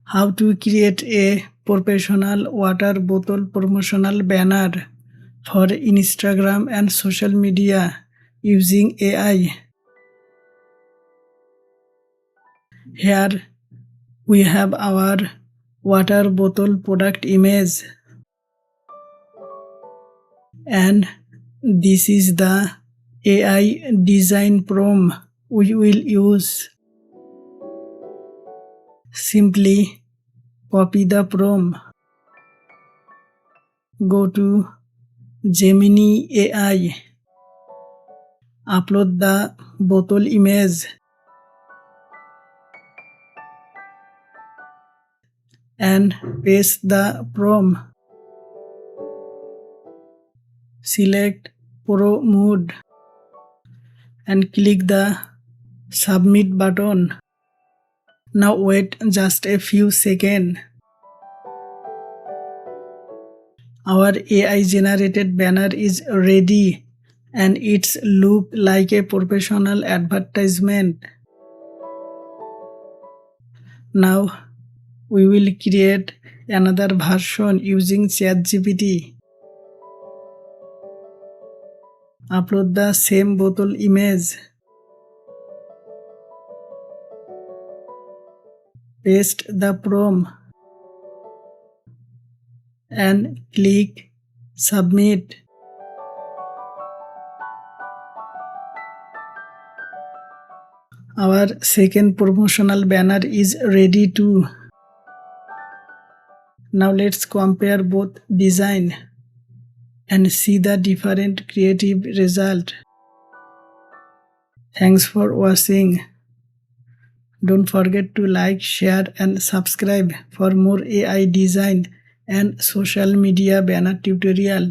How to create a professional water bottle promotional banner for Instagram and social media using AI. Here we have our water bottle product image, and this is the AI design prompt we will use. Simply copy the prompt, go to Gemini AI, upload the bottle image and paste the prompt. Select Pro Mode and click the Submit button. Now wait just a few seconds. Our AI generated banner is ready and it's look like a professional advertisement. Now we will create another version using ChatGPT. Upload the same bottle image. Paste the prompt and click Submit. Our second promotional banner is ready too. Now let's compare both design and see the different creative result. Thanks for watching. Don't forget to like, share and subscribe for more AI design and social media banner tutorial.